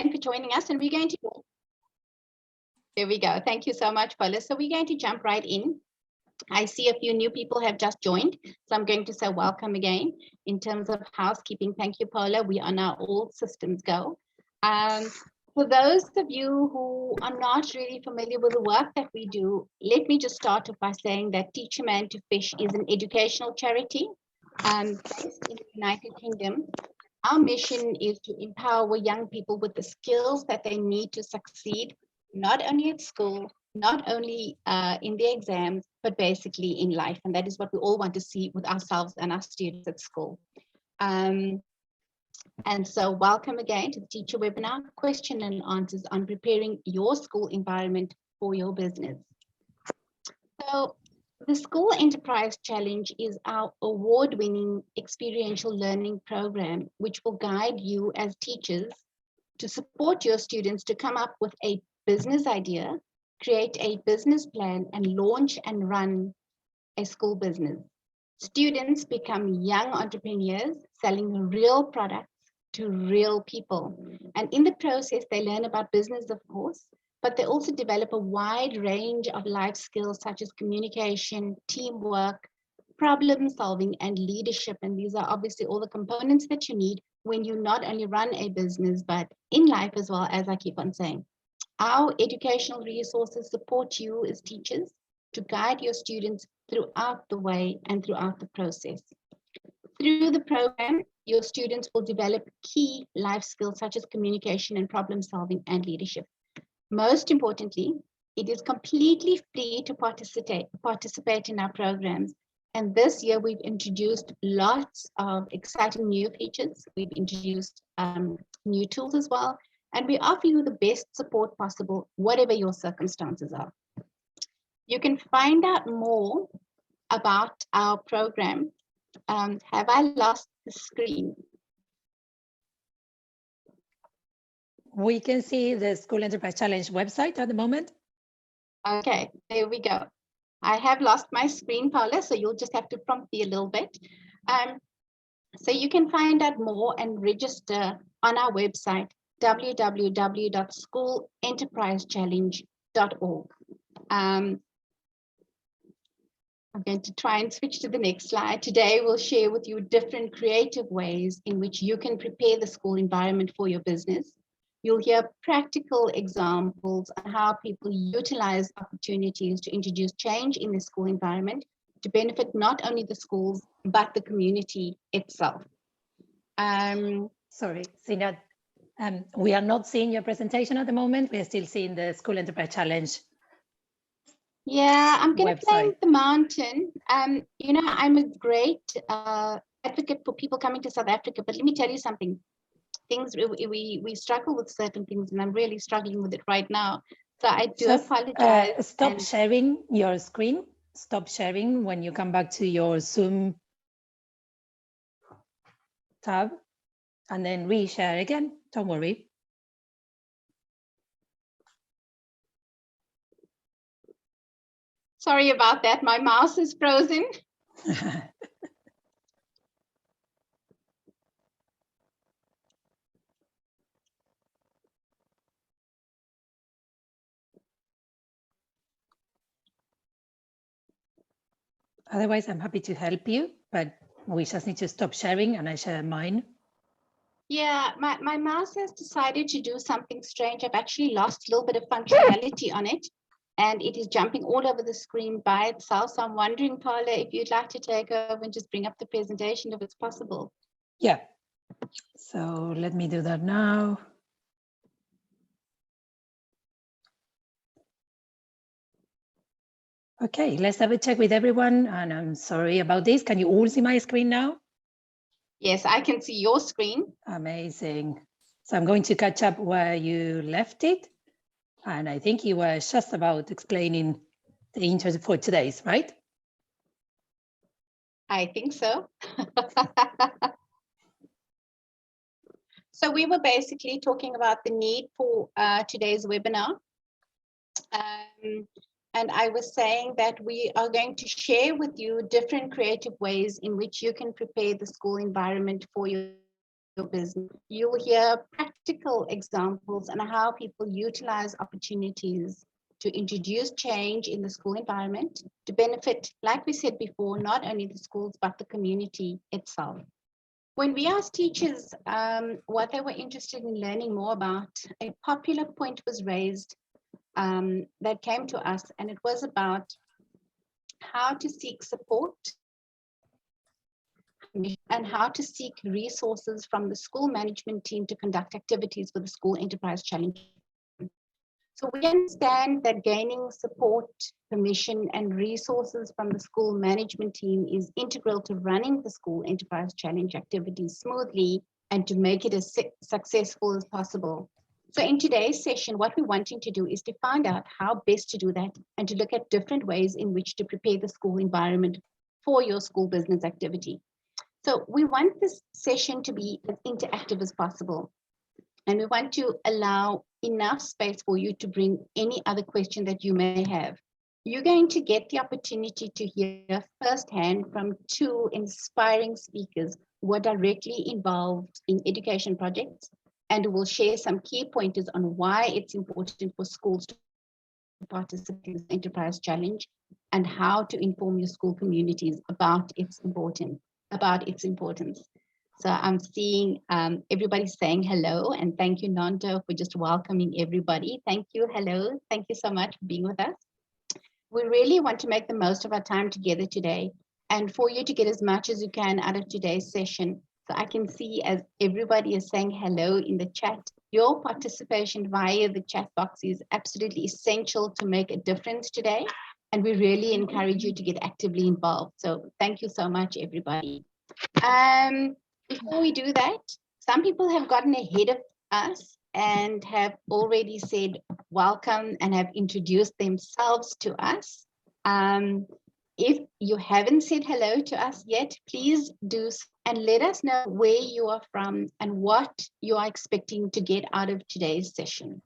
for joining us, and we're going to. There we go. Thank you so much, Paula. So we're going to jump right in. I see a few new people have just joined, so I'm going to say welcome again. In terms of housekeeping, thank you, Paula. We are now all systems go. For those of you who are not really familiar with the work that we do, let me just start off by saying that Teach a Man to Fish is an educational charity based in the United Kingdom. Our mission is to empower young people with the skills that they need to succeed, not only at school, not only in the exams, but basically in life. And that is what we all want to see with ourselves and our students at school. And so welcome again to the teacher webinar, question and answers on preparing your school environment for your business. So the School Enterprise Challenge is our award-winning experiential learning program, which will guide you as teachers to support your students to come up with a business idea, create a business plan, and launch and run a school business. Students become young entrepreneurs selling real products to real people. And in the process, they learn about business, of course, but they also develop a wide range of life skills such as communication, teamwork, problem solving, and leadership. And these are obviously all the components that you need when you not only run a business, but in life as well, as I keep on saying. Our educational resources support you as teachers to guide your students throughout the way and throughout the process. Through the program, your students will develop key life skills such as communication and problem solving and leadership. Most importantly, it is completely free to participate in our programs. And this year, we've introduced lots of exciting new features. We've introduced new tools as well. And we offer you the best support possible, whatever your circumstances are. You can find out more about our program. Have I lost the screen? We can see the School Enterprise Challenge website at the moment. Okay, there we go. I have lost my screen, Paula, so you'll just have to prompt me a little bit. So you can find out more and register on our website, www.schoolenterprisechallenge.org. I'm going to try and switch to the next slide. Today, we'll share with you different creative ways in which you can prepare the school environment for your business. You'll hear practical examples on how people utilize opportunities to introduce change in the school environment to benefit not only the schools, but the community itself. Sorry, Sinat, we are not seeing your presentation at the moment. We are still seeing the School Enterprise Challenge. Yeah, I'm going to climb the mountain. You know, I'm a great advocate for people coming to South Africa, but let me tell you something. Things we struggle with certain things, and I'm really struggling with it right now. So I do apologize. Stop sharing your screen. Stop sharing when you come back to your Zoom tab, and then reshare again. Don't worry. Sorry about that. My mouse is frozen. Otherwise, I'm happy to help you, but we just need to stop sharing and I share mine. Yeah, my mouse has decided to do something strange. I've actually lost a little bit of functionality on it, and it is jumping all over the screen by itself. So I'm wondering, Paula, if you'd like to take over and just bring up the presentation if it's possible. Yeah, so let me do that now. Okay, let's have a check with everyone. And I'm sorry about this. Can you all see my screen now? Yes, I can see your screen. Amazing. So I'm going to catch up where you left it. And I think you were just about explaining the interview for today's, right? I think so. So we were basically talking about the need for today's webinar. And I was saying that we are going to share with you different creative ways in which you can prepare the school environment for your your business. You'll hear practical examples and how people utilize opportunities to introduce change in the school environment to benefit, like we said before, not only the schools, but the community itself. When we asked teachers what they were interested in learning more about, a popular point was raised that came to us, and it was about how to seek support and how to seek resources from the school management team to conduct activities for the School Enterprise Challenge. So we understand that gaining support, permission, and resources from the school management team is integral to running the School Enterprise Challenge activities smoothly and to make it as successful as possible. So in today's session, what we're wanting to do is to find out how best to do that and to look at different ways in which to prepare the school environment for your school business activity. So we want this session to be as interactive as possible. And we want to allow enough space for you to bring any other question that you may have. You're going to get the opportunity to hear firsthand from two inspiring speakers who are directly involved in education projects and will share some key pointers on why it's important for schools to participate in the Enterprise Challenge and how to inform your school communities about its importance. So I'm seeing everybody saying hello, and thank you, Nanto, for just welcoming everybody. Thank you, hello. Thank you so much for being with us. We really want to make the most of our time together today and for you to get as much as you can out of today's session. So I can see as everybody is saying hello in the chat, your participation via the chat box is absolutely essential to make a difference today. And we really encourage you to get actively involved. So thank you so much, everybody. Before we do that, some people have gotten ahead of us and have already said welcome and have introduced themselves to us. If you haven't said hello to us yet, please do so and let us know where you are from and what you are expecting to get out of today's session.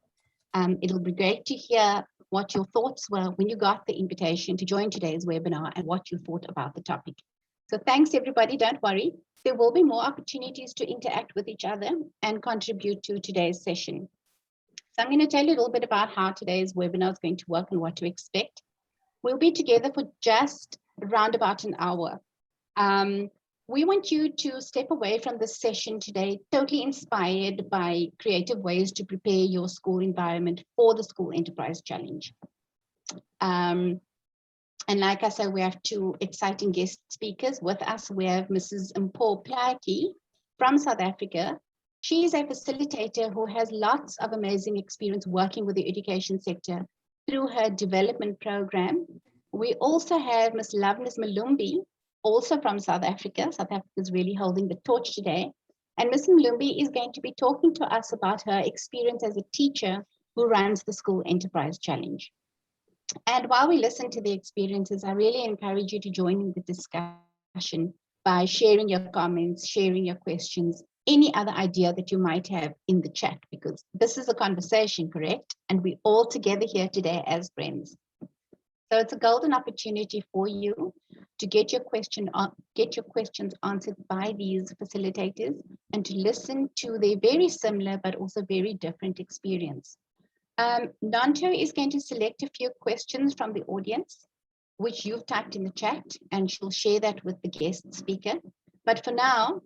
It'll be great to hear what your thoughts were when you got the invitation to join today's webinar and what you thought about the topic. So thanks, everybody. Don't worry. There will be more opportunities to interact with each other and contribute to today's session. So I'm going to tell you a little bit about how today's webinar is going to work and what to expect. We'll be together for just around about an hour. We want you to step away from this session today totally inspired by creative ways to prepare your school environment for the School Enterprise Challenge. And like I said, we have two exciting guest speakers with us. We have Mrs. Mpho Plaki from South Africa. She's a facilitator who has lots of amazing experience working with the education sector through her development program. We also have Ms. Loveness Lumbee, also from South Africa. South Africa is really holding the torch today. And Ms. Lumbee is going to be talking to us about her experience as a teacher who runs the School Enterprise Challenge. And while we listen to the experiences, I really encourage you to join in the discussion by sharing your comments, sharing your questions, any other idea that you might have in the chat, because this is a conversation, correct? And we're all together here today as friends. So it's a golden opportunity for you to get your questions answered by these facilitators and to listen to their very similar but also very different experience. Nanto is going to select a few questions from the audience, which you've typed in the chat, and she'll share that with the guest speaker. But for now,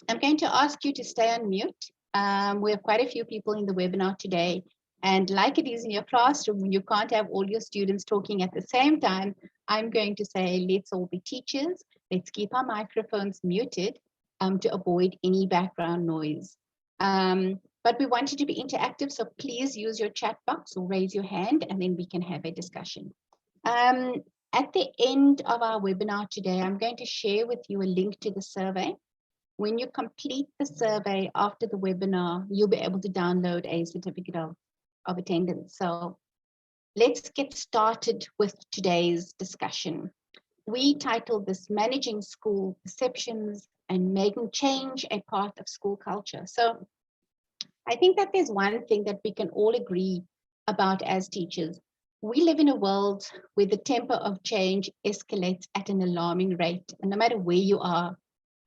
I'm going to ask you to stay on mute. We have quite a few people in the webinar today, and like it is in your classroom, you can't have all your students talking at the same time. I'm going to say, let's all be teachers. Let's keep our microphones muted to avoid any background noise. But we want you to be interactive, so please use your chat box or raise your hand, and then we can have a discussion. At the end of our webinar today, I'm going to share with you a link to the survey. When you complete the survey after the webinar, you'll be able to download a certificate of attendance. So let's get started with today's discussion. We titled this Managing School Perceptions and Making Change a Part of School Culture. So I think that there's one thing that we can all agree about as teachers. We live in a world where the tempo of change escalates at an alarming rate. And no matter where you are,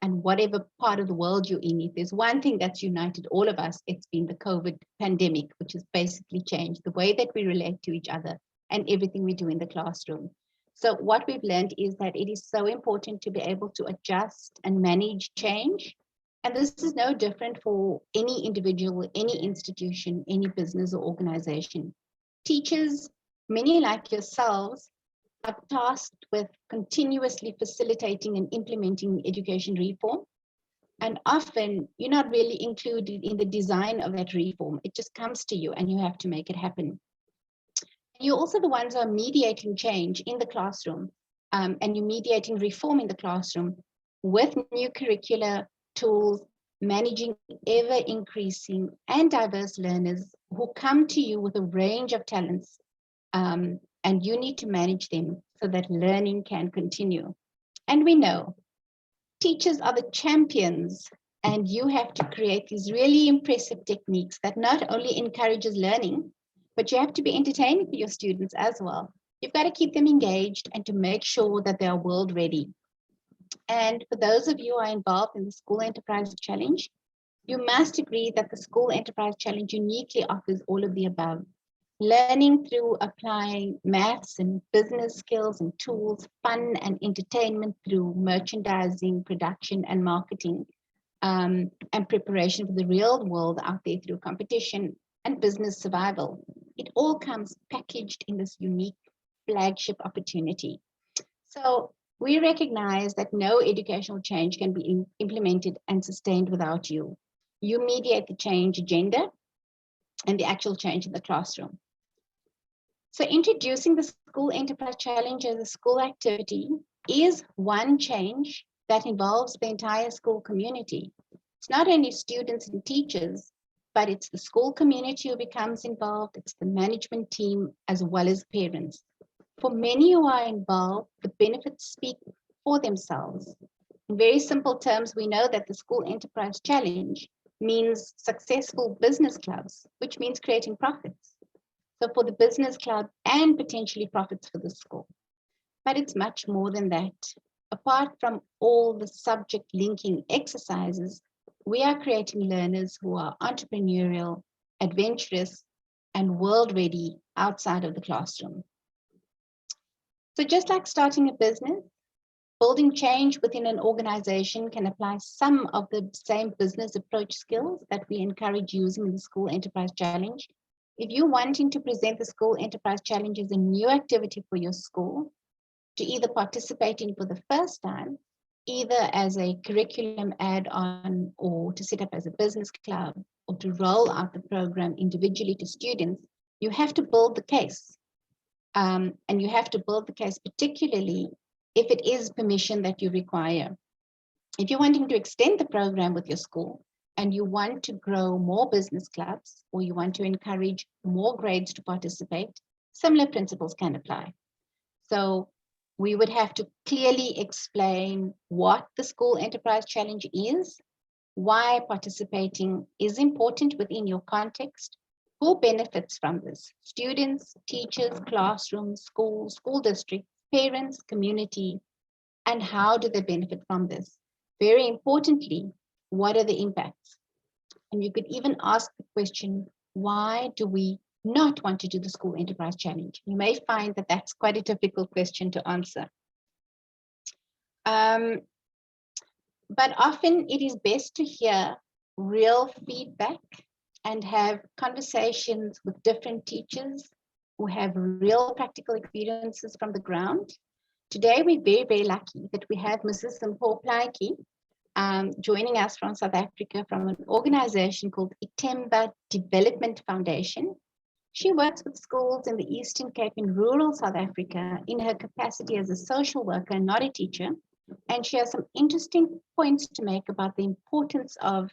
and whatever part of the world you're in, if there's one thing that's united all of us, it's been the COVID pandemic, which has basically changed the way that we relate to each other and everything we do in the classroom. So what we've learned is that it is so important to be able to adjust and manage change. And this is no different for any individual, any institution, any business or organization. Teachers, many like yourselves, are tasked with continuously facilitating and implementing education reform. And often you're not really included in the design of that reform. It just comes to you and you have to make it happen. You're also the ones who are mediating change in the classroom, and you're mediating reform in the classroom with new curricular tools, managing ever increasing and diverse learners who come to you with a range of talents, and you need to manage them so that learning can continue. And we know teachers are the champions, and you have to create these really impressive techniques that not only encourages learning, but you have to be entertaining for your students as well. You've got to keep them engaged and to make sure that they are world ready. And for those of you who are involved in the School Enterprise Challenge, you must agree that the School Enterprise Challenge uniquely offers all of the above. Learning through applying maths and business skills and tools, fun and entertainment through merchandising, production and marketing, and preparation for the real world out there through competition and business survival. It all comes packaged in this unique flagship opportunity. So we recognize that no educational change can be implemented and sustained without you. You mediate the change agenda and the actual change in the classroom. So introducing the School Enterprise Challenge as a school activity is one change that involves the entire school community. It's not only students and teachers, but it's the school community who becomes involved, it's the management team, as well as parents. For many who are involved, the benefits speak for themselves. In very simple terms, we know that the School Enterprise Challenge means successful business clubs, which means creating profits. So for the business club and potentially profits for the school. But it's much more than that. Apart from all the subject linking exercises, we are creating learners who are entrepreneurial, adventurous, and world ready outside of the classroom. So just like starting a business, building change within an organization can apply some of the same business approach skills that we encourage using in the School Enterprise Challenge. If you're wanting to present the School Enterprise Challenge as a new activity for your school, to either participate in for the first time, either as a curriculum add-on or to set up as a business club or to roll out the program individually to students, you have to build the case. And you have to build the case particularly if it is permission that you require. If you're wanting to extend the program with your school and you want to grow more business clubs or you want to encourage more grades to participate, similar principles can apply. So we would have to clearly explain what the School Enterprise Challenge is, why participating is important within your context, who benefits from this, students, teachers, classrooms, schools, school districts, parents, community, and how do they benefit from this? Very importantly, what are the impacts? And you could even ask the question, why do we not want to do the School Enterprise Challenge? You may find that that's quite a difficult question to answer. But often it is best to hear real feedback and have conversations with different teachers who have real practical experiences from the ground. Today, we're very, very lucky that we have Mrs. Mpho Plaatje joining us from South Africa from an organization called Itemba Development Foundation. She works with schools in the Eastern Cape in rural South Africa in her capacity as a social worker, not a teacher. And she has some interesting points to make about the importance of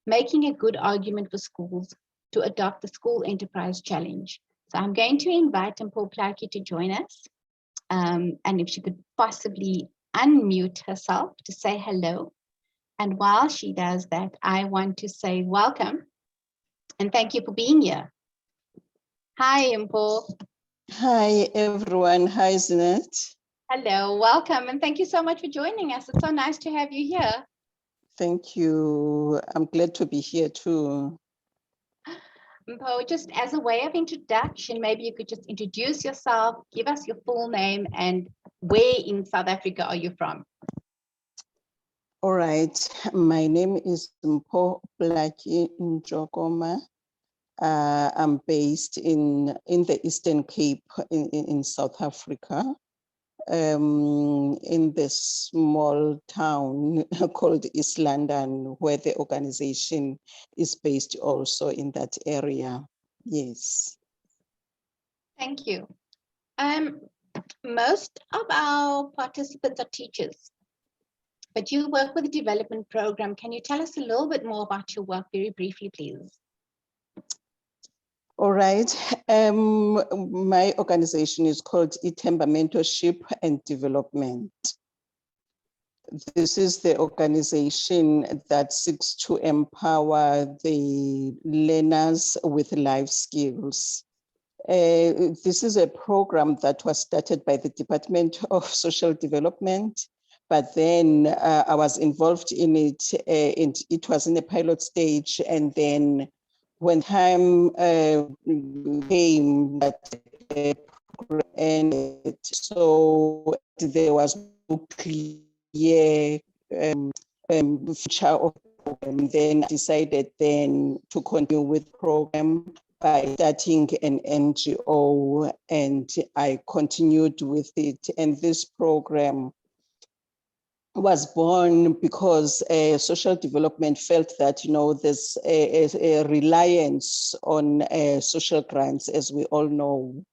making a good argument for schools to adopt the School Enterprise Challenge. So I'm going to invite Mpho Plaatje to join us. And if she could possibly unmute herself to say hello. And while she does that, I want to say welcome and thank you for being here. Hi, Mpho. Hi, everyone. Hi, Zanet. Hello, welcome, and thank you so much for joining us. It's so nice to have you here. Thank you. I'm glad to be here too. Mpo, just as a way of introduction, maybe you could just introduce yourself, give us your full name, and where in South Africa are you from? All right. My name is Mpho Blaki Njokoma. I'm based in the Eastern Cape in South Africa, in this small town called East London, where the organization is based also in that area. Yes. Thank you. Most of our participants are teachers, but you work with a development program. Can you tell us a little bit more about your work very briefly, please? All right. My organization is called Ithemba Mentorship and Development. This is the organization that seeks to empower the learners with life skills. This is a program that was started by the Department of Social Development, but then I was involved in it, and it was in a pilot stage. And then when time came that the program ended, so there was no clear future of the program. Then I decided then to continue with the program by starting an NGO, and I continued with it. And this program was born because social development felt that, there's a reliance on social grants, as we all know,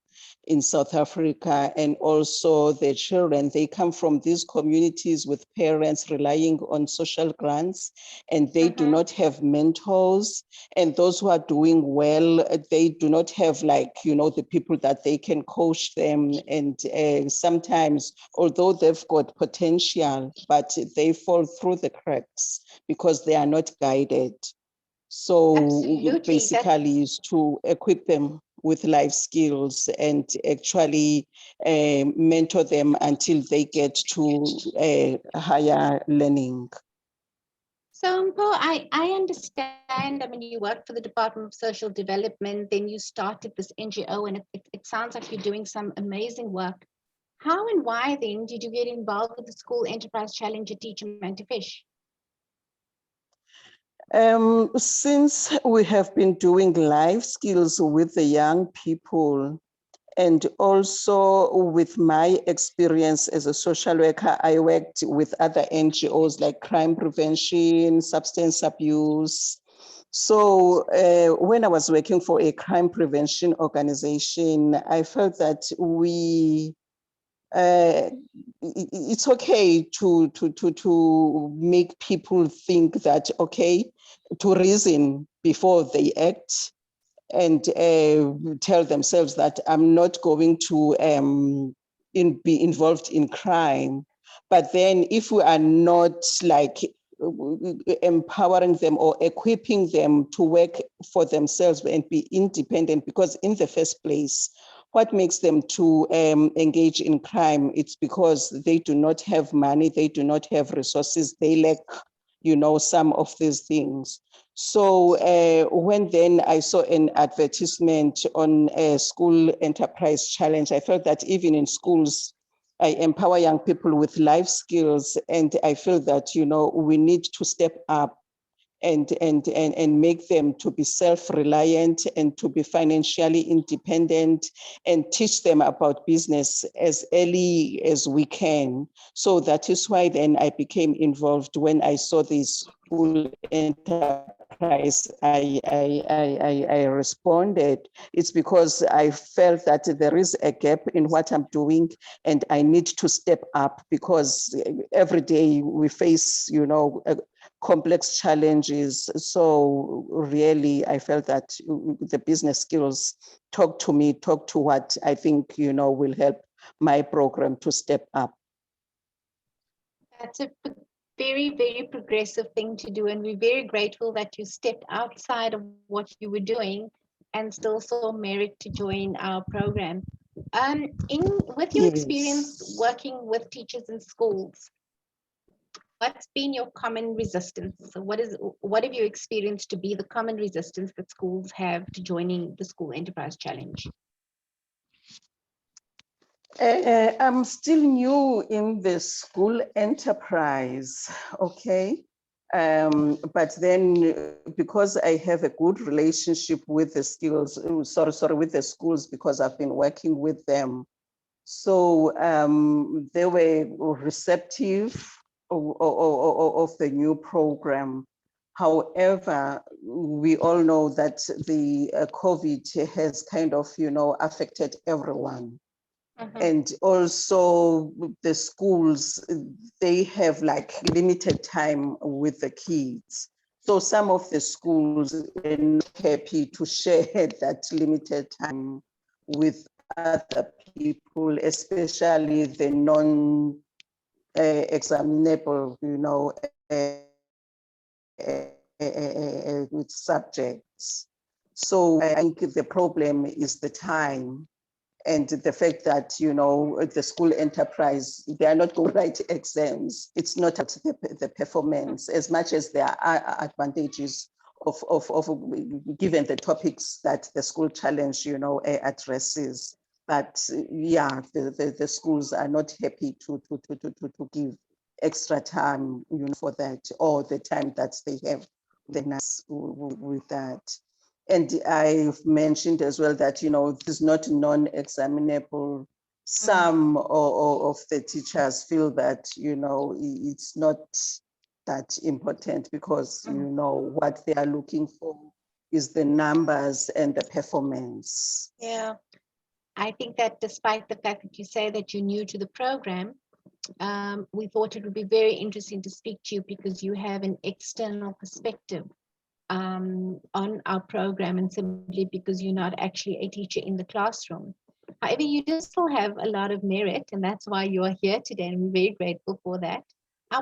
in South Africa. And also the children, they come from these communities with parents relying on social grants, and they do not have mentors. And those who are doing well, they do not have the people that they can coach them. And sometimes, although they've got potential, but they fall through the cracks because they are not guided. So Absolutely. basically is to equip them with life skills and actually mentor them until they get to higher learning. So, Mpo, I understand. I mean, you work for the Department of Social Development, then you started this NGO, and it sounds like you're doing some amazing work. How and why then did you get involved with the School Enterprise Challenge at Teach 'em and to Fish? Since we have been doing life skills with the young people, and also with my experience as a social worker, I worked with other NGOs like crime prevention, substance abuse. So when I was working for a crime prevention organization, I felt that it's okay to make people think that, okay, to reason before they act, and tell themselves that I'm not going to be involved in crime. But then if we are not empowering them or equipping them to work for themselves and be independent, because in the first place, what makes them to engage in crime? It's because they do not have money, they do not have resources, they lack, some of these things. So when then I saw an advertisement on a School Enterprise Challenge, I felt that even in schools, I empower young people with life skills, and I feel that, we need to step up and make them to be self-reliant and to be financially independent, and teach them about business as early as we can. So that is why then I became involved. When I saw this School Enterprise, I responded. It's because I felt that there is a gap in what I'm doing, and I need to step up, because every day we face, complex challenges. So really, I felt that the business skills talk to what I think, will help my program to step up. That's a very, very progressive thing to do. And we're very grateful that you stepped outside of what you were doing and still saw merit to join our program. With your experience working with teachers in schools, what's been your common resistance? So what have you experienced to be the common resistance that schools have to joining the School Enterprise Challenge? I'm still new in the school enterprise, okay? But then because I have a good relationship with the with the schools, because I've been working with them. So they were receptive of the new program. However, we all know that the COVID has kind of, affected everyone. And also the schools, they have like limited time with the kids. So some of the schools are not happy to share that limited time with other people, especially the non-examinable, with subjects. So I think the problem is the time. And the fact that, the school enterprise, they are not going to write exams. It's not the performance, as much as there are advantages of given the topics that the school challenge, addresses. But yeah, the schools are not happy to give extra time, for that, or the time that they have with that. And I've mentioned as well that, it is not non-examinable. Some of the teachers feel that, it's not that important because, what they are looking for is the numbers and the performance. Yeah, I think that despite the fact that you say that you're new to the program, we thought it would be very interesting to speak to you because you have an external perspective on our program, and simply because you're not actually a teacher in the classroom. However, you do still have a lot of merit, and that's why you are here today, and we're very grateful for that. I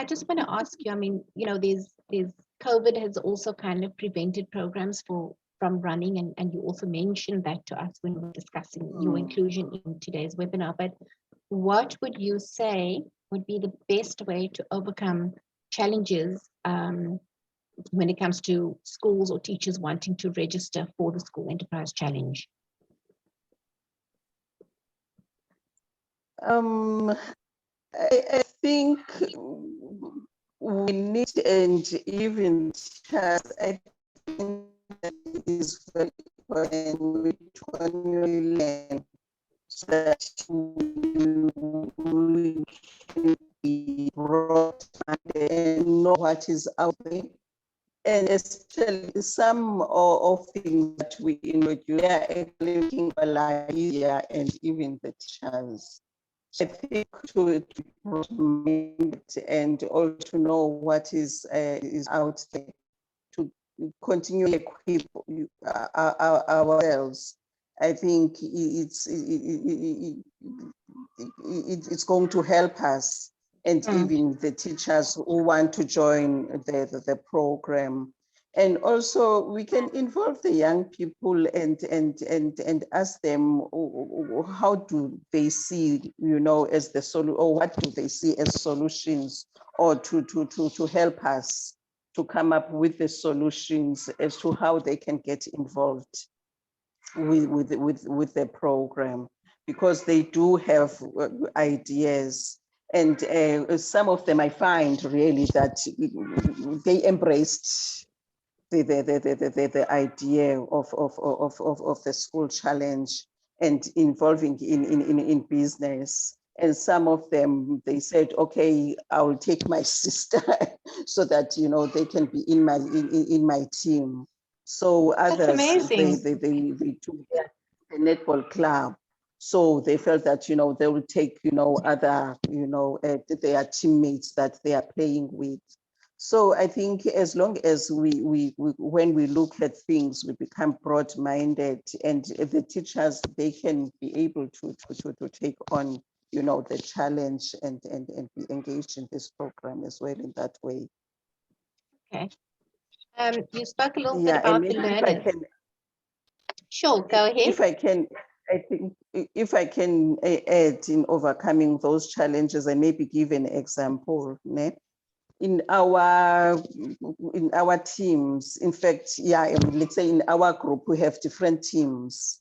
just want to ask you, I mean, there's COVID has also kind of prevented programs from running, and you also mentioned that to us when we were discussing your inclusion in today's webinar. But what would you say would be the best way to overcome challenges when it comes to schools or teachers wanting to register for the School Enterprise Challenge? I think we need, and even teachers, I think that it is very important which one you learn, so that we can be brought and know what is out there. And especially some of things that we introduce, they are actually making a life easier, and even the teachers. I think to and also to know what is out there, to continue to equip ourselves. I think it's going to help us, and even the teachers who want to join the program. And also we can involve the young people and ask them, how do they see, as the solution, or what do they see as solutions, or to help us to come up with the solutions as to how they can get involved with the program, because they do have ideas. And some of them I find really that they embraced the idea of the school challenge and involving in business. And some of them, they said, okay, I'll take my sister so that, they can be in my team. So others, they took the netball club. So they felt that, they will take, other, their teammates that they are playing with. So I think as long as we when we look at things, we become broad-minded, and the teachers, they can be able to take on, the challenge and be engaged in this program as well in that way. Okay. You spoke a little bit about the learners. Sure, go ahead. If I can I think if I can add in overcoming those challenges, I maybe give an example. Ne? In our teams, in fact, yeah, let's say in our group, we have different teams.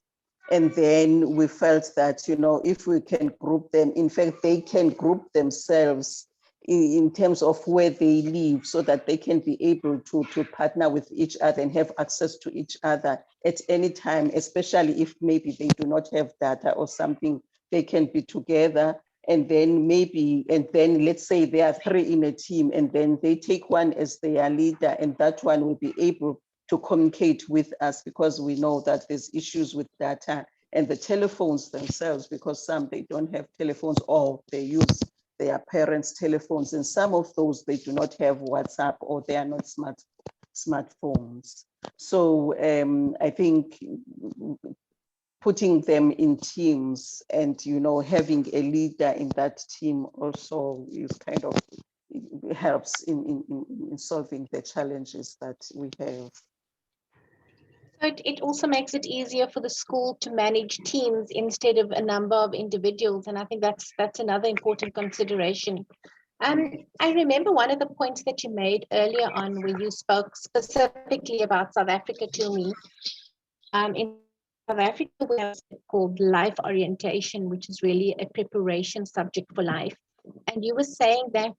And then we felt that, you know, if we can group them, in fact, they can group themselves in terms of where they live so that they can be able to partner with each other and have access to each other at any time, especially if maybe they do not have data or something, they can be together. And then let's say there are 3 in a team, and then they take one as their leader, and that one will be able to communicate with us, because we know that there's issues with data and the telephones themselves, because some they don't have telephones or they use their parents' telephones, and some of those they do not have WhatsApp or they are not smartphones. So I think putting them in teams and, you know, having a leader in that team also is kind of helps in solving the challenges that we have. So it also makes it easier for the school to manage teams instead of a number of individuals. And I think that's another important consideration. I remember one of the points that you made earlier on where you spoke specifically about South Africa to me. In South Africa, we have something called life orientation, which is really a preparation subject for life. And you were saying that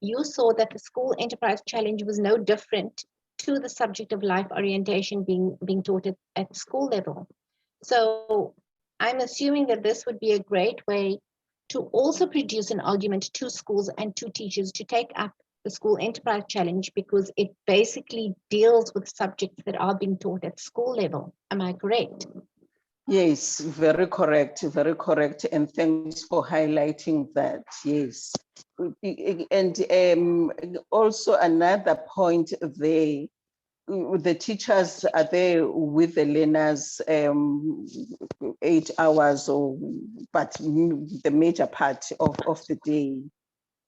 you saw that the school enterprise challenge was no different to the subject of life orientation being taught at school level. So I'm assuming that this would be a great way to also produce an argument to schools and to teachers to take up the school enterprise challenge, because it basically deals with subjects that are being taught at school level. Am I correct? Yes, very correct, and thanks for highlighting that. Yes, and also another point there, the teachers are there with the learners 8 hours, but the major part of the day.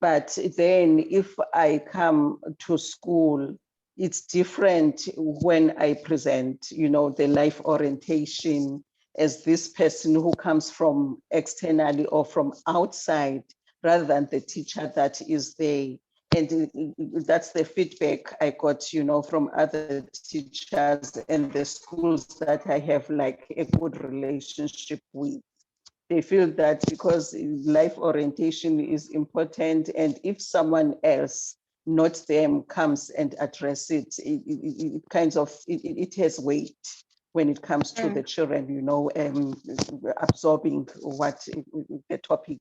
But then if I come to school, it's different when I present, you know, the life orientation as this person who comes from externally or from outside, rather than the teacher that is there. And that's the feedback I got, you know, from other teachers and the schools that I have like a good relationship with. They feel that because life orientation is important, and if someone else, not them, comes and address it, it kind of, it has weight when it comes to the children, you know, absorbing what the topic,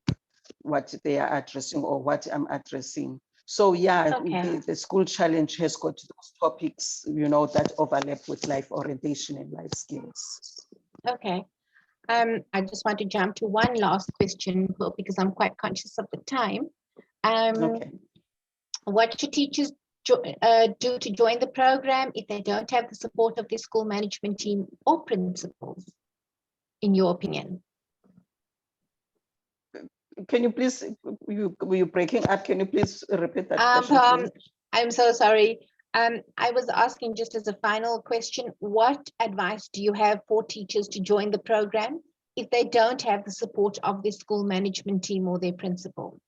what they are addressing or what I'm addressing. So yeah, Okay. the school challenge has got those topics, you know, that overlap with life orientation and life skills. Okay. I just want to jump to one last question because I'm quite conscious of the time. Okay. What should teachers do to join the program if they don't have the support of the school management team or principals, in your opinion? Can you please, were you breaking up? Can you please repeat that question, please? I'm so sorry. I was asking, just as a final question, what advice do you have for teachers to join the program if they don't have the support of the school management team or their principal?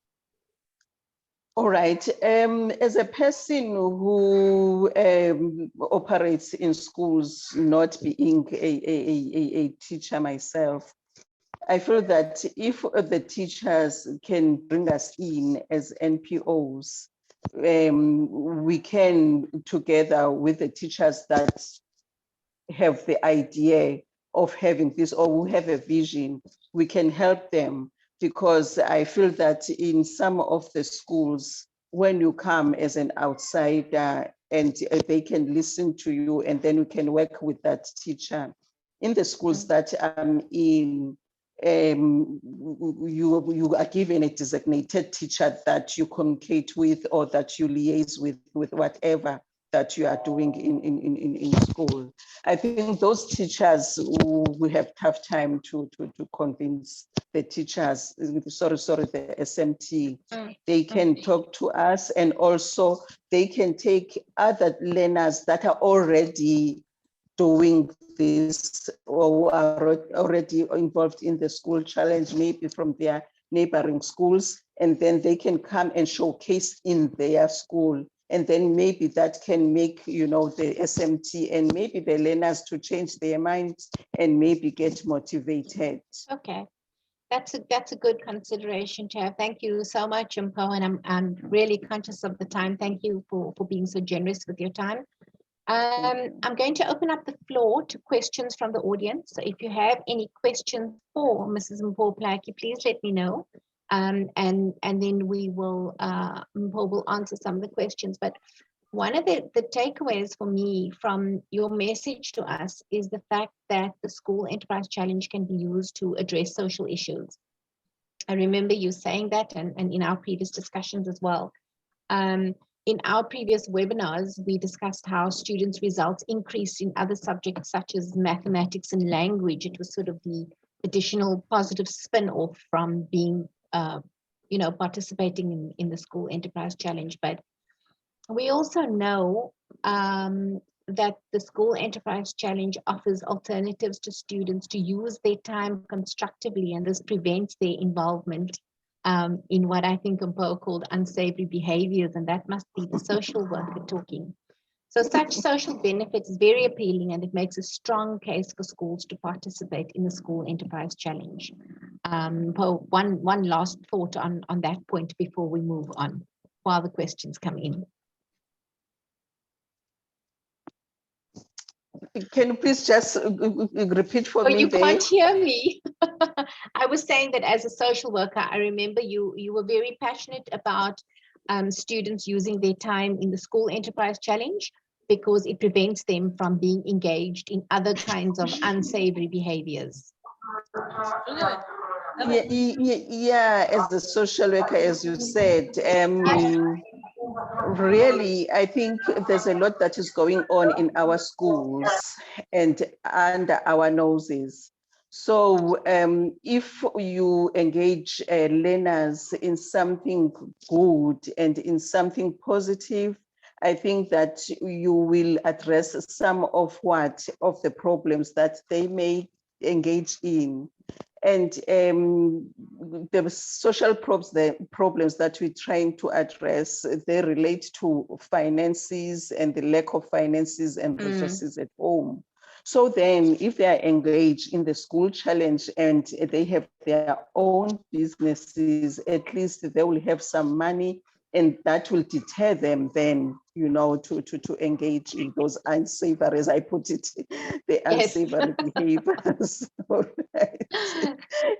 All right. As a person who operates in schools, not being a teacher myself, I feel that if the teachers can bring us in as NPOs, we can, together with the teachers that have the idea of having this or who have a vision, we can help them, because I feel that in some of the schools, when you come as an outsider and they can listen to you, and then you can work with that teacher. In the schools that I'm in, you are given a designated teacher that you communicate with or that you liaise with whatever that you are doing in school. I think those teachers we have tough time to convince the teachers, the SMT. They can talk to us, and also they can take other learners that are already doing this or who are already involved in the school challenge, maybe from their neighboring schools, and then they can come and showcase in their school. And then maybe that can make, the SMT and maybe the learners to change their minds and maybe get motivated. Okay. That's a good consideration to have. Thank you so much, Mpo, and I'm really conscious of the time. Thank you for being so generous with your time. I'm going to open up the floor to questions from the audience. So if you have any questions for Mrs. Mpo Plaki, please let me know. And then we will, Mpo will answer some of the questions. But one of the takeaways for me from your message to us is the fact that the School Enterprise Challenge can be used to address social issues. I remember you saying that and in our previous discussions as well. In our previous webinars, we discussed how students' results increased in other subjects such as mathematics and language. It was sort of the additional positive spin-off from being, participating in the School Enterprise Challenge. But we also know that the School Enterprise Challenge offers alternatives to students to use their time constructively, and this prevents their involvement in what I think Mpo called unsavory behaviors, and that must be the social worker talking. So such social benefits is very appealing, and it makes a strong case for schools to participate in the School Enterprise Challenge. Mpo, one last thought on that point before we move on, while the questions come in. Can you please just repeat for me? You can't hear me. I was saying that as a social worker, I remember you were very passionate about students using their time in the School Enterprise Challenge because it prevents them from being engaged in other kinds of unsavory behaviors. Yeah, as a social worker, as you said, really, I think there's a lot that is going on in our schools and under our noses. So if you engage learners in something good and in something positive, I think that you will address some of the problems that they may engage in. And the social problems that we're trying to address, they relate to finances and the lack of finances and resources at home. So then if they are engaged in the school challenge and they have their own businesses, at least they will have some money, and that will deter them then, to engage in those unsavory, as I put it, the unsavory behaviors. Right.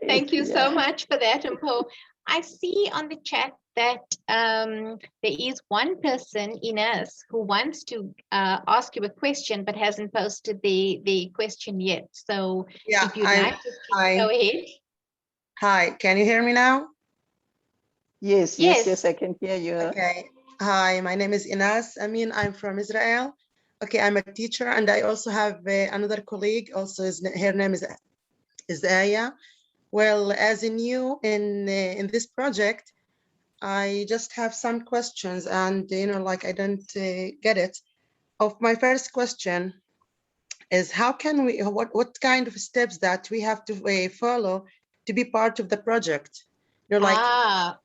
Thank you so much for that, Mpo. I see on the chat that there is one person, Ines, who wants to ask you a question but hasn't posted the question yet. So yeah, if you'd like to go ahead. Hi, can you hear me now? Yes, I can hear you. Okay. Hi, my name is Ines. I'm from Israel. Okay, I'm a teacher, and I also have another colleague. Also, her name is Aya. Well, as a new in this project, I just have some questions, and I don't get it. My first question is, how can we? What kind of steps that we have to follow to be part of the project? What are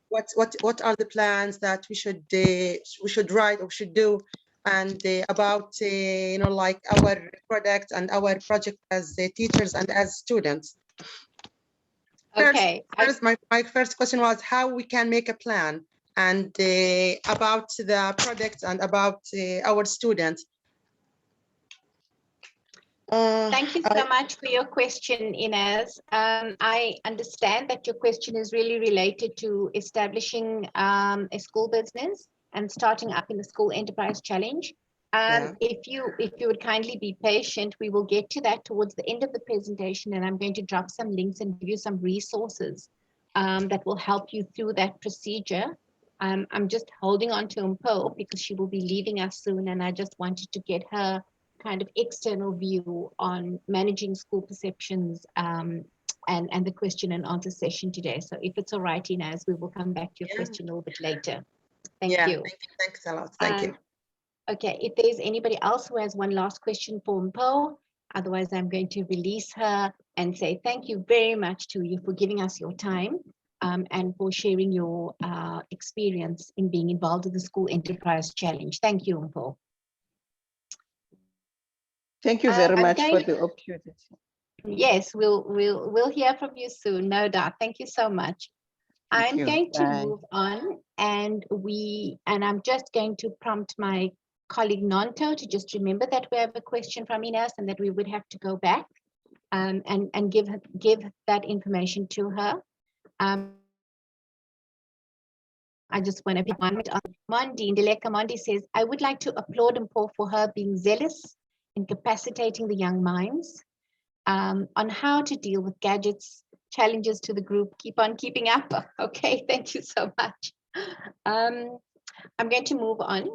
the plans that we should write or should do, and about our product and our project as teachers and as students. Okay. My first question was how we can make a plan and about the product and about our students. Thank you so much for your question, Ines. I understand that your question is really related to establishing a school business and starting up in the School Enterprise Challenge. If you would kindly be patient, we will get to that towards the end of the presentation, and I'm going to drop some links and give you some resources that will help you through that procedure. I'm just holding on to Mpo because she will be leaving us soon, and I just wanted to get her kind of external view on managing school perceptions and the question and answer session today. So if it's all right, Ines, we will come back to your question a little bit later. Thank you. Thanks a lot. Thank you. Okay, if there's anybody else who has one last question for Mpo, Otherwise, I'm going to release her and say thank you very much to you for giving us your time and for sharing your experience in being involved in the School Enterprise Challenge. Thank you, Mpho. Thank you very much for going- the opportunity. Yes, we'll hear from you soon, no doubt. Thank you so much. Thank I'm you. going to Bye. move on, and I'm just going to prompt my colleague Nonto to just remember that we have a question from Ines and that we would have to go back and give that information to her. I just want to pick one on Mondi. Ndileka Mondi says, I would like to applaud Mpho for her being zealous in capacitating the young minds on how to deal with gadgets, challenges to the group. Keep on keeping up. Okay, thank you so much. I'm going to move on.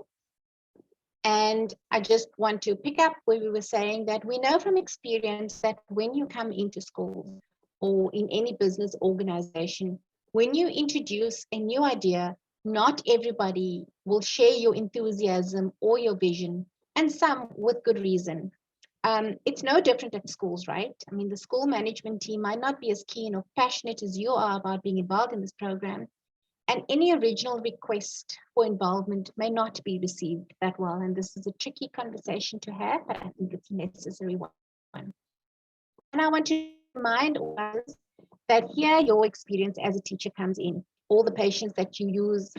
And I just want to pick up where we were saying that we know from experience that when you come into schools or in any business organization, when you introduce a new idea, not everybody will share your enthusiasm or your vision, and some with good reason. It's no different at schools, right? I mean, the school management team might not be as keen or passionate as you are about being involved in this program, and any original request for involvement may not be received that well. And this is a tricky conversation to have, but I think it's a necessary one. And I want to remind all of us that here your experience as a teacher comes in. All the patience that you use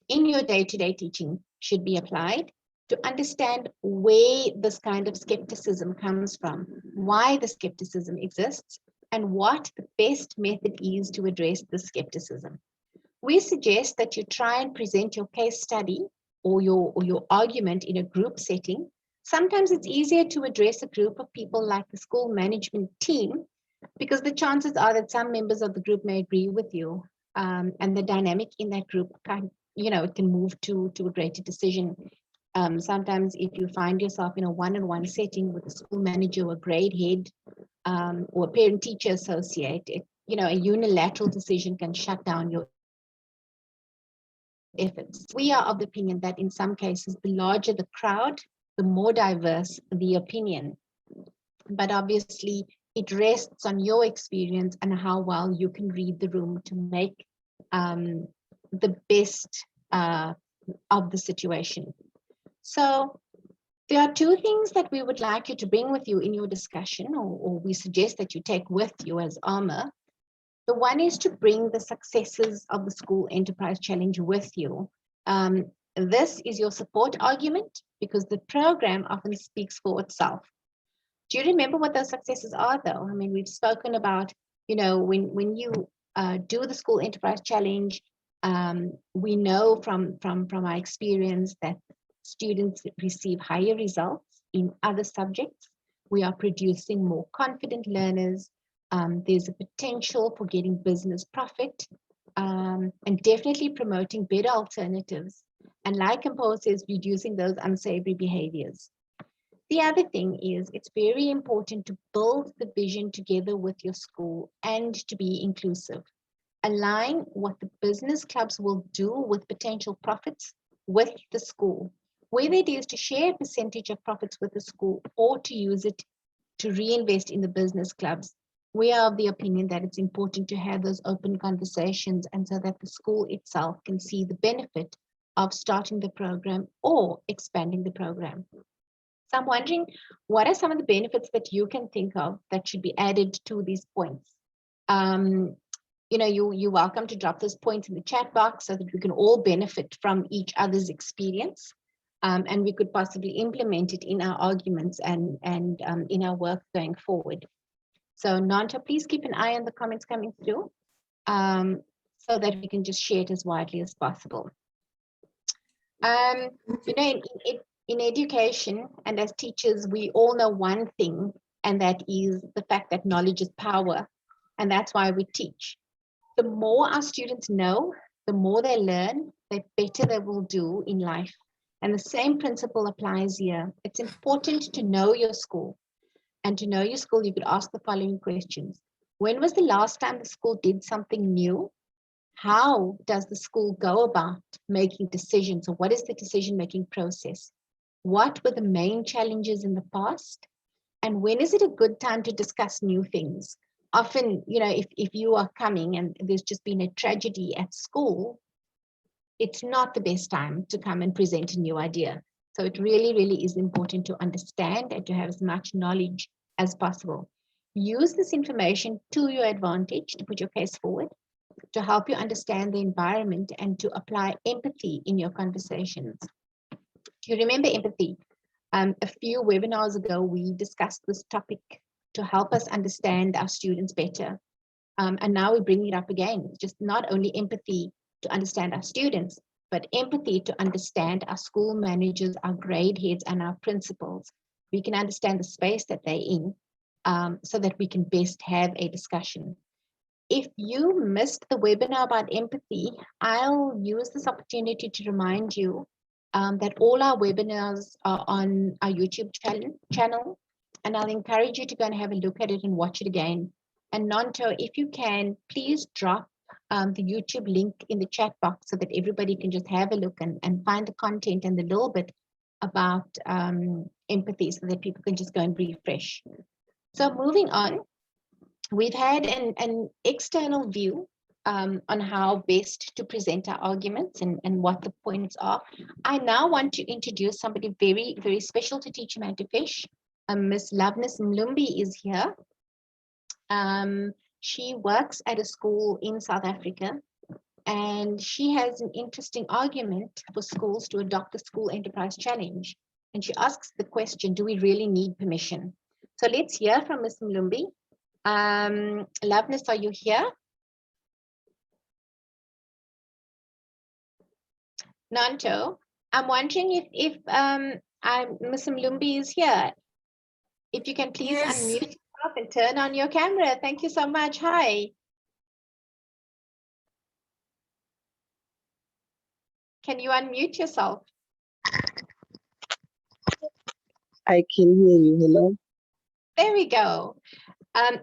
in your day-to-day teaching should be applied to understand where this kind of skepticism comes from, why the skepticism exists, and what the best method is to address the skepticism. We suggest that you try and present your case study or your argument in a group setting. Sometimes it's easier to address a group of people like the school management team, because the chances are that some members of the group may agree with you, and the dynamic in that group it can move to a greater decision. Sometimes if you find yourself in a one-on-one setting with a school manager or a grade head or a parent-teacher associate, a unilateral decision can shut down your efforts. We are of the opinion that in some cases, the larger the crowd, the more diverse the opinion. But obviously, it rests on your experience and how well you can read the room to make the best of the situation. So there are two things that we would like you to bring with you in your discussion, or we suggest that you take with you as armor. The one is to bring the successes of the School Enterprise Challenge with you. This is your support argument, because the program often speaks for itself. Do you remember what those successes are, though? I mean, we've spoken about, when you do the School Enterprise Challenge, we know from our experience that students receive higher results in other subjects. We are producing more confident learners. There's a potential for getting business profit, and definitely promoting better alternatives. And like Mpho says, reducing those unsavory behaviors. The other thing is, it's very important to build the vision together with your school and to be inclusive. Align what the business clubs will do with potential profits with the school, whether it is to share a percentage of profits with the school or to use it to reinvest in the business clubs. We are of the opinion that it's important to have those open conversations, and so that the school itself can see the benefit of starting the program or expanding the program. So I'm wondering, what are some of the benefits that you can think of that should be added to these points? You're welcome to drop those points in the chat box so that we can all benefit from each other's experience, and we could possibly implement it in our arguments and in our work going forward. So Nanta, please keep an eye on the comments coming through so that we can just share it as widely as possible. In education and as teachers, we all know one thing, and that is the fact that knowledge is power, and that's why we teach. The more our students know, the more they learn, the better they will do in life. And the same principle applies here. It's important to know your school. And to know your school, you could ask the following questions. When was the last time the school did something new? How does the school go about making decisions, or what is the decision-making process? What were the main challenges in the past? And when is it a good time to discuss new things? Often, you know, if you are coming and there's just been a tragedy at school, it's not the best time to come and present a new idea. So it really, really is important to understand and to have as much knowledge as possible. Use this information to your advantage to put your case forward, to help you understand the environment and to apply empathy in your conversations. Do you remember empathy? A few webinars ago, we discussed this topic to help us understand our students better. And now we bring it up again, just not only empathy to understand our students, but empathy to understand our school managers, our grade heads, and our principals. We can understand the space that they're in so that we can best have a discussion. If you missed the webinar about empathy, I'll use this opportunity to remind you that all our webinars are on our YouTube channel, and I'll encourage you to go and have a look at it and watch it again. And Nanto, if you can, please drop the YouTube link in the chat box so that everybody can just have a look and find the content and a little bit about empathy so that people can just go and refresh. So moving on, we've had an external view on how best to present our arguments and what the points are. I now want to introduce somebody very, very special to Teacher Man to Fish. Miss Lumbee is here. She works at a school in South Africa, and she has an interesting argument for schools to adopt the School Enterprise Challenge. And she asks the question, do we really need permission? So let's hear from Miss Lumbee. Loveness, are you here? Nanto, I'm wondering if Miss Lumbee is here. If you can please unmute yourself and turn on your camera. Thank you so much. Hi. Can you unmute yourself? I can hear you. Hello. There we go.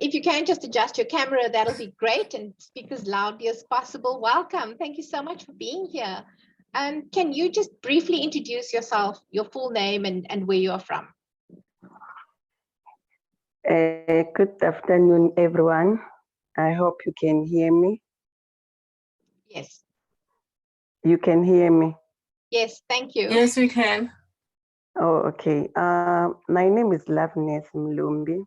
If you can just adjust your camera, that'll be great, and speak as loudly as possible. Welcome. Thank you so much for being here. Can you just briefly introduce yourself, your full name, and where you are from? Good afternoon, everyone. I hope you can hear me. Yes. You can hear me? Yes, thank you. Yes, we can. Oh, okay. My name is Loveness Lumbee.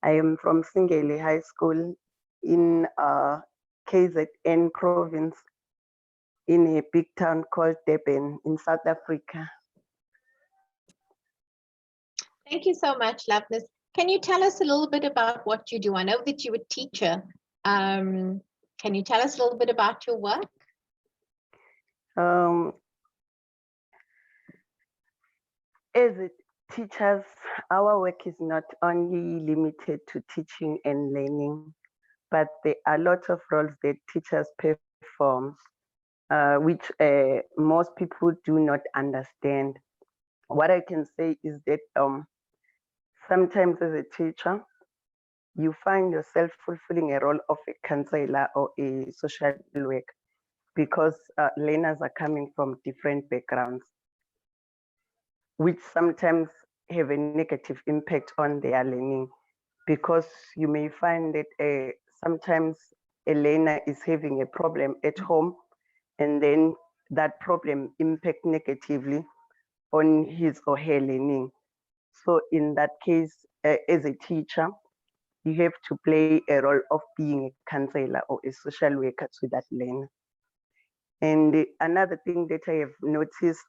I am from Singeli High School in KZN province in a big town called Durban in South Africa. Thank you so much, Loveness. Can you tell us a little bit about what you do? I know that you're a teacher. Can you tell us a little bit about your work? As teachers, our work is not only limited to teaching and learning, but there are lots of roles that teachers perform, which most people do not understand. What I can say is that sometimes as a teacher, you find yourself fulfilling a role of a counselor or a social worker because learners are coming from different backgrounds, which sometimes have a negative impact on their learning, because you may find that sometimes a learner is having a problem at home, and then that problem impact negatively on his or her learning. So in that case, as a teacher, you have to play a role of being a counselor or a social worker to that learner. And another thing that I have noticed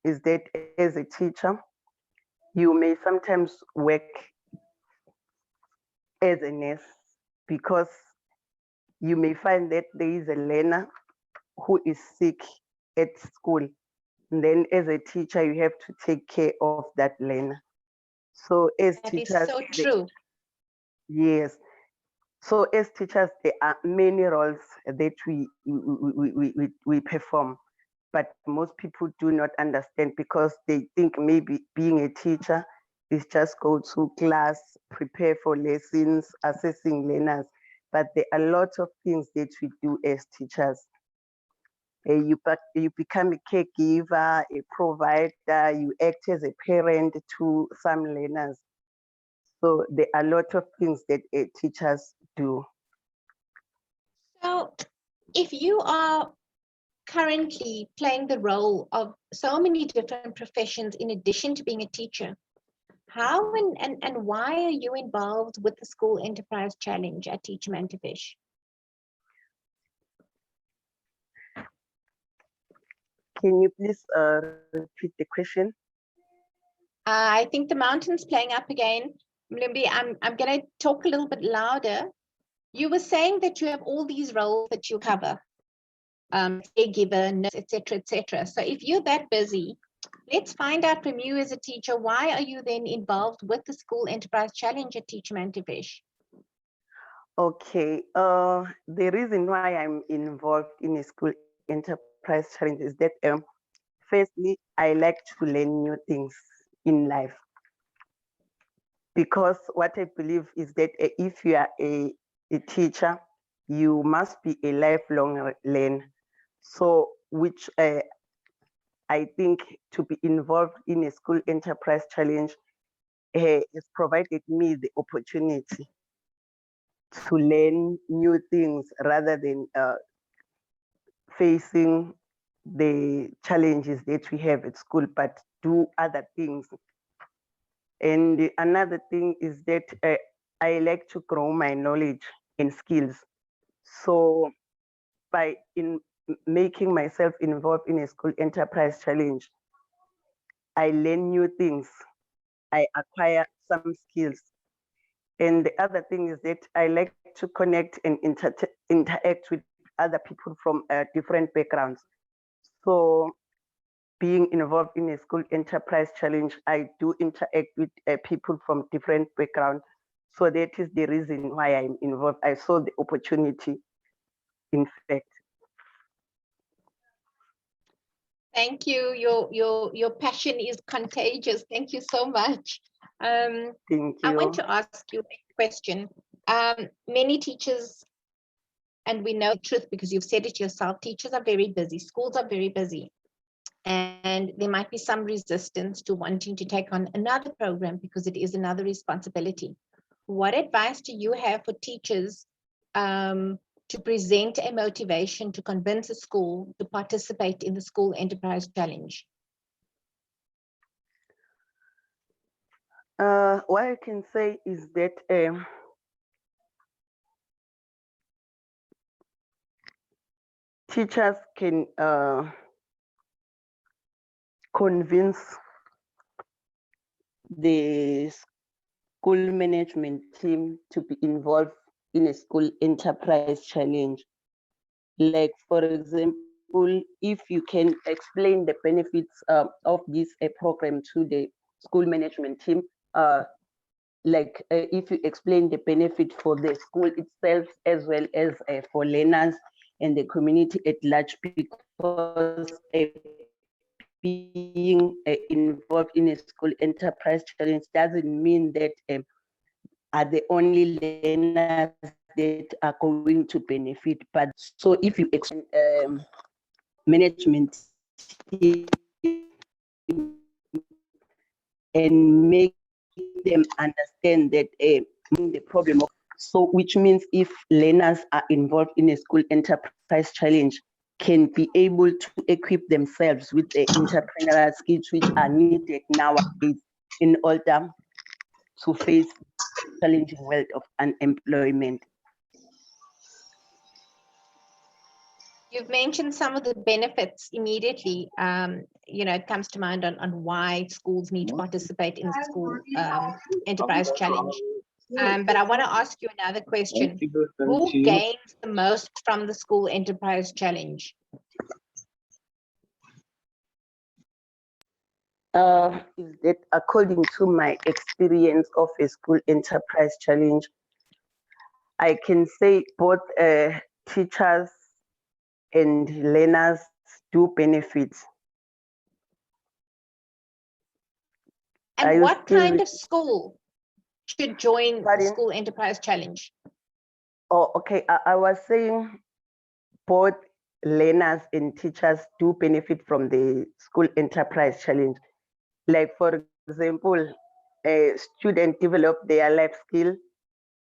is that as a teacher, you may sometimes work as a nurse, because you may find that there is a learner who is sick at school. And then as a teacher, you have to take care of that learner. So as That teachers, is so true. Yes. So as teachers, there are many roles that we perform, but most people do not understand, because they think maybe being a teacher is just go to class, prepare for lessons, assessing learners. But there are lots of things that we do as teachers. You become a caregiver, a provider, you act as a parent to some learners. So there are a lot of things that teachers do. So if you are currently playing the role of so many different professions in addition to being a teacher, how and why are you involved with the School Enterprise Challenge at Teach Mantefish? Can you please repeat the question? I think the mountain's playing up again. Lumbee, I'm going to talk a little bit louder. You were saying that you have all these roles that you cover, caregiver, nurse, etc., etc. So if you're that busy, let's find out from you as a teacher, why are you then involved with the School Enterprise Challenge at Teach Mantefish? Okay, the reason why I'm involved in a School Enterprise Challenge is that firstly, I like to learn new things in life. Because what I believe is that if you are a teacher, you must be a lifelong learner. So, which I think to be involved in a School Enterprise Challenge has provided me the opportunity to learn new things rather than facing the challenges that we have at school, but do other things. And another thing is that I like to grow my knowledge and skills. So by making myself involved in a School Enterprise Challenge, I learn new things, I acquire some skills. And the other thing is that I like to connect and interact with other people from different backgrounds. So being involved in a School Enterprise Challenge, I do interact with people from different backgrounds. So that is the reason why I'm involved. I saw the opportunity, in fact. Thank you. Your passion is contagious. Thank you so much. Thank you. I want to ask you a question. Many teachers, and we know the truth because you've said it yourself, teachers are very busy, schools are very busy. And there might be some resistance to wanting to take on another program because it is another responsibility. What advice do you have for teachers to present a motivation to convince a school to participate in the School Enterprise Challenge? What I can say is that teachers can convince the school management team to be involved in a School Enterprise Challenge. Like, for example, if you can explain the benefits of this program to the school management team, if you explain the benefit for the school itself as well as for learners and the community at large, because being involved in a School Enterprise Challenge doesn't mean that are the only learners that are going to benefit. But so if you explain management team and make them understand that the problem of, so which means if learners are involved in a School Enterprise Challenge, can be able to equip themselves with the entrepreneurial skills which are needed nowadays in order to face the challenging world of unemployment. You've mentioned some of the benefits immediately. It comes to mind on why schools need to participate in the School Enterprise Challenge. But I want to ask you another question. Who gains the most from the School Enterprise Challenge? Is that according to my experience of a School Enterprise Challenge, I can say both teachers and learners do benefit. And what kind of school should join the School Enterprise Challenge? Oh, okay. I was saying both learners and teachers do benefit from the School Enterprise Challenge. Like, for example, students develop their life skill,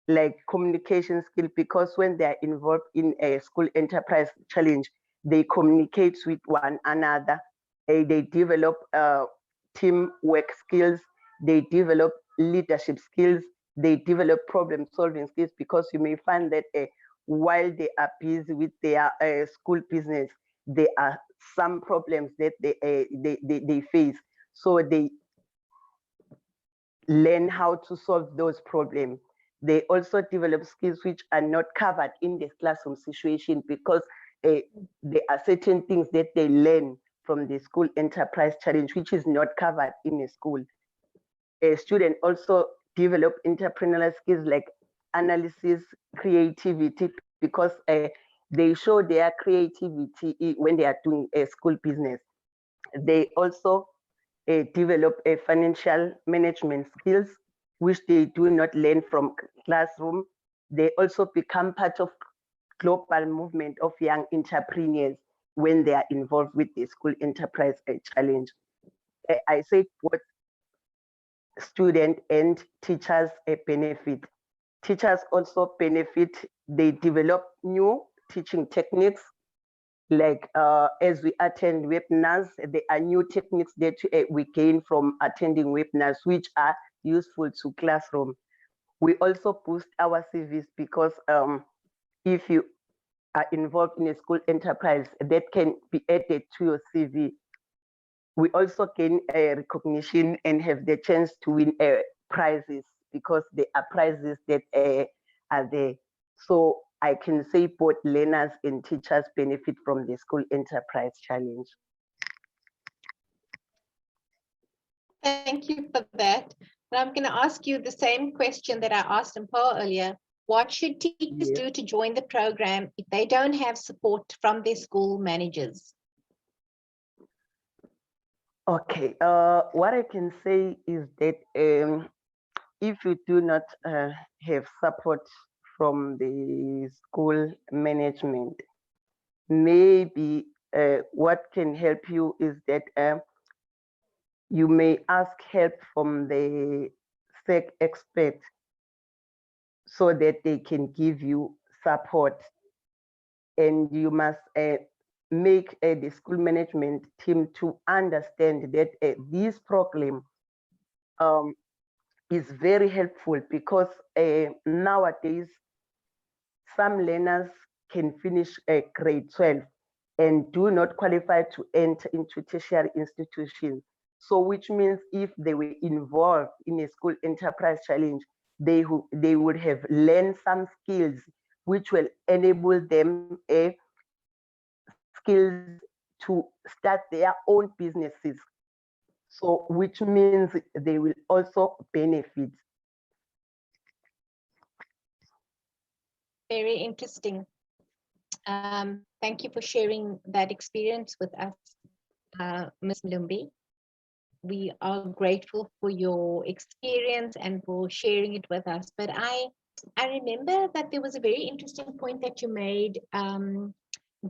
like communication skill, because when they are involved in a school enterprise challenge, they communicate with one another. They develop teamwork skills, they develop leadership skills, they develop problem solving skills, because you may find that while they are busy with their school business, there are some problems that they face. So they learn how to solve those problems. They also develop skills which are not covered in the classroom situation, because there are certain things that they learn from the school enterprise challenge which is not covered in a school. A student also develop entrepreneurial skills like analysis, creativity, because they show their creativity when they are doing a school business. They also develop a financial management skills, which they do not learn from classroom. They also become part of global movement of young entrepreneurs when they are involved with the school enterprise challenge. I say both student and teachers benefit. Teachers also benefit. They develop new teaching techniques, like as we attend webinars, there are new techniques that we gain from attending webinars, which are useful to classroom. We also boost our CVs, because if you are involved in a school enterprise, that can be added to your CV. We also gain recognition and have the chance to win prizes, because there are prizes that are there. So I can say both learners and teachers benefit from the school enterprise challenge. Thank you for that. And I'm going to ask you the same question that I asked Paul earlier. What should teachers do to join the program if they don't have support from their school managers? Okay, what I can say is that if you do not have support from the school management, maybe what can help you is that you may ask help from the SEC expert, so that they can give you support. And you must make the school management team to understand that this program is very helpful, because nowadays some learners can finish grade 12 and do not qualify to enter into tertiary institutions. So which means if they were involved in a school enterprise challenge, they would have learned some skills which will enable them skills to start their own businesses. So which means they will also benefit. Very interesting. Thank you for sharing that experience with us, Ms. Lumbee. We are grateful for your experience and for sharing it with us. But I remember that there was a very interesting point that you made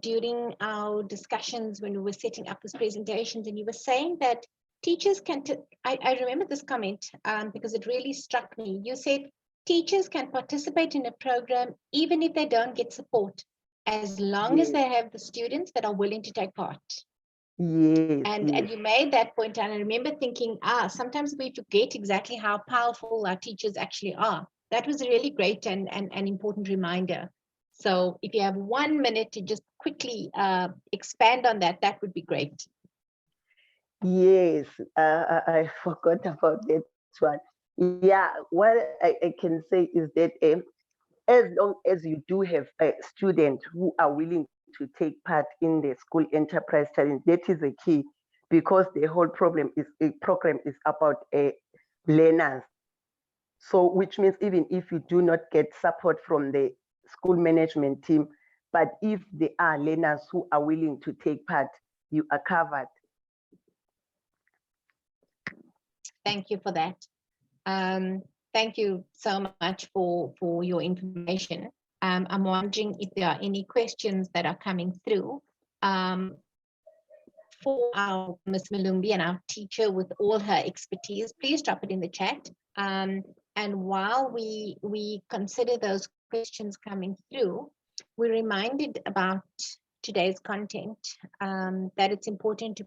during our discussions when we were setting up these presentations, and you were saying that teachers can, I remember this comment because it really struck me. You said teachers can participate in a program even if they don't get support, as long as they have the students that are willing to take part. Yes, and you made that point, and I remember thinking, sometimes we forget exactly how powerful our teachers actually are. That was a really great and an important reminder. So if you have 1 minute to just quickly expand on that, that would be great. Yes, I forgot about that one. Yeah, what I can say is that as long as you do have students who are willing to take part in the school enterprise challenge, that is a key, because the whole program is about learners. So which means even if you do not get support from the school management team, but if there are learners who are willing to take part, you are covered. Thank you for that. Thank you so much for your information. I'm wondering if there are any questions that are coming through for our Ms. Lumbee and our teacher with all her expertise, please drop it in the chat. And while we consider those questions coming through, we're reminded about today's content, that it's important to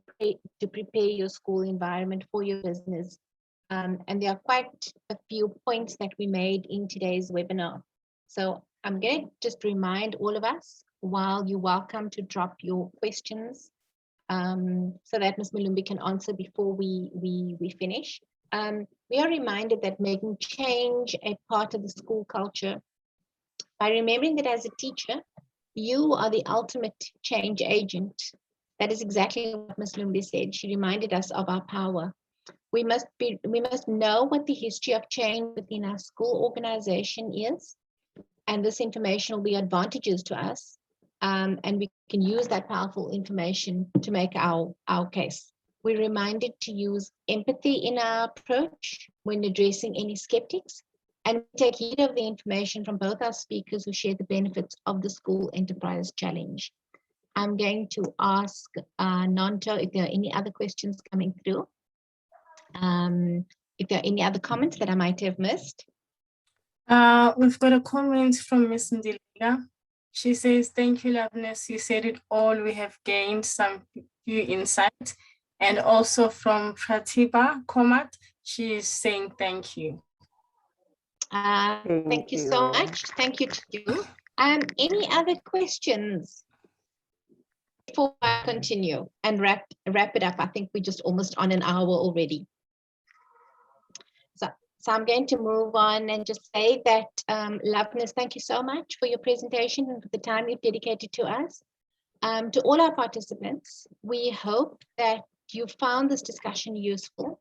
prepare your school environment for your business. And there are quite a few points that we made in today's webinar. So I'm going to just remind all of us, while you're welcome to drop your questions, so that Ms. Lumbee can answer before we finish. We are reminded that making change a part of the school culture by remembering that as a teacher, you are the ultimate change agent. That is exactly what Ms. Lumbee said. She reminded us of our power. We must know what the history of change within our school organization is, and this information will be advantageous to us, and we can use that powerful information to make our case. We're reminded to use empathy in our approach when addressing any skeptics, and take heed of the information from both our speakers who share the benefits of the School Enterprise Challenge. I'm going to ask Nanto if there are any other questions coming through. If there are any other comments that I might have missed. We've got a comment from Ms. Ndiliga. She says, thank you, Loveness. You said it all. We have gained some few insights. And also from Pratibha Komat, she is saying thank you. Thank you so much. Thank you to you. Any other questions before I continue and wrap it up? I think we're just almost on an hour already. So I'm going to move on and just say that, Loveness, thank you so much for your presentation and for the time you've dedicated to us. To all our participants, we hope that you found this discussion useful.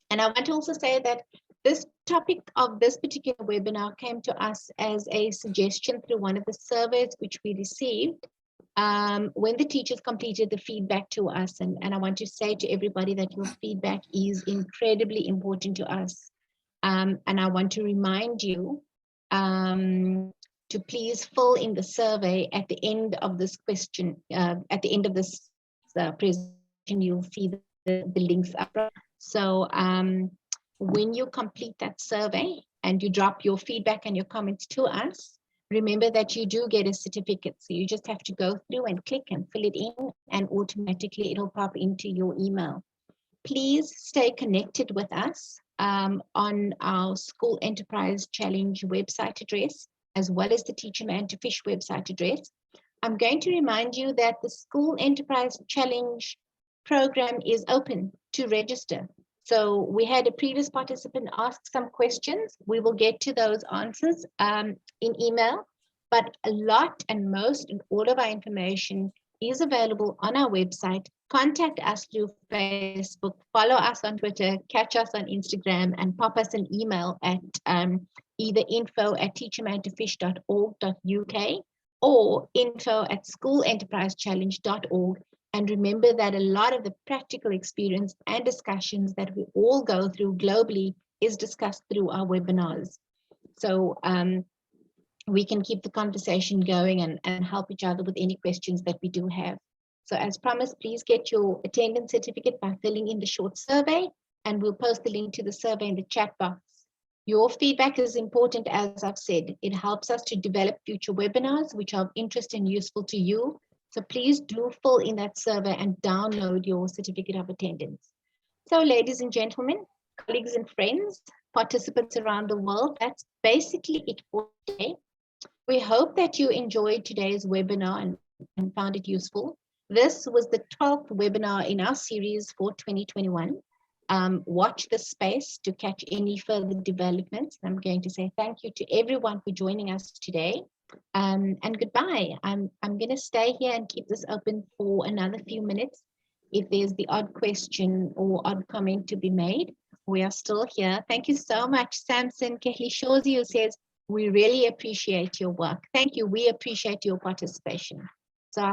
And I want to also say that this topic of this particular webinar came to us as a suggestion through one of the surveys which we received when the teachers completed the feedback to us. And I want to say to everybody that your feedback is incredibly important to us. And I want to remind you to please fill in the survey at the end of this question, at the end of this presentation, you'll see the links up. So when you complete that survey and you drop your feedback and your comments to us, remember that you do get a certificate. So you just have to go through and click and fill it in, and automatically it'll pop into your email. Please stay connected with us on our School Enterprise Challenge website address, as well as the Teach a Man to Fish website address. I'm going to remind you that the School Enterprise Challenge program is open to register. So we had a previous participant ask some questions. We will get to those answers in email, but a lot and most and all of our information is available on our website. Contact us through Facebook, follow us on Twitter, catch us on Instagram, and pop us an email at either info@teachamantofish.org.uk or info@schoolenterprisechallenge.org. And remember that a lot of the practical experience and discussions that we all go through globally is discussed through our webinars. So we can keep the conversation going and help each other with any questions that we do have. So as promised, please get your attendance certificate by filling in the short survey, and we'll post the link to the survey in the chat box. Your feedback is important, as I've said. It helps us to develop future webinars which are of interest and useful to you. So please do fill in that survey and download your certificate of attendance. So ladies and gentlemen, colleagues and friends, participants around the world, that's basically it for today. We hope that you enjoyed today's webinar and found it useful. This was the 12th webinar in our series for 2021. Watch this space to catch any further developments. I'm going to say thank you to everyone for joining us today, and goodbye. I'm going to stay here and keep this open for another few minutes. If there's the odd question or odd comment to be made, we are still here. Thank you so much, Samson Kehli Shozi, who says, we really appreciate your work. Thank you. We appreciate your participation. So I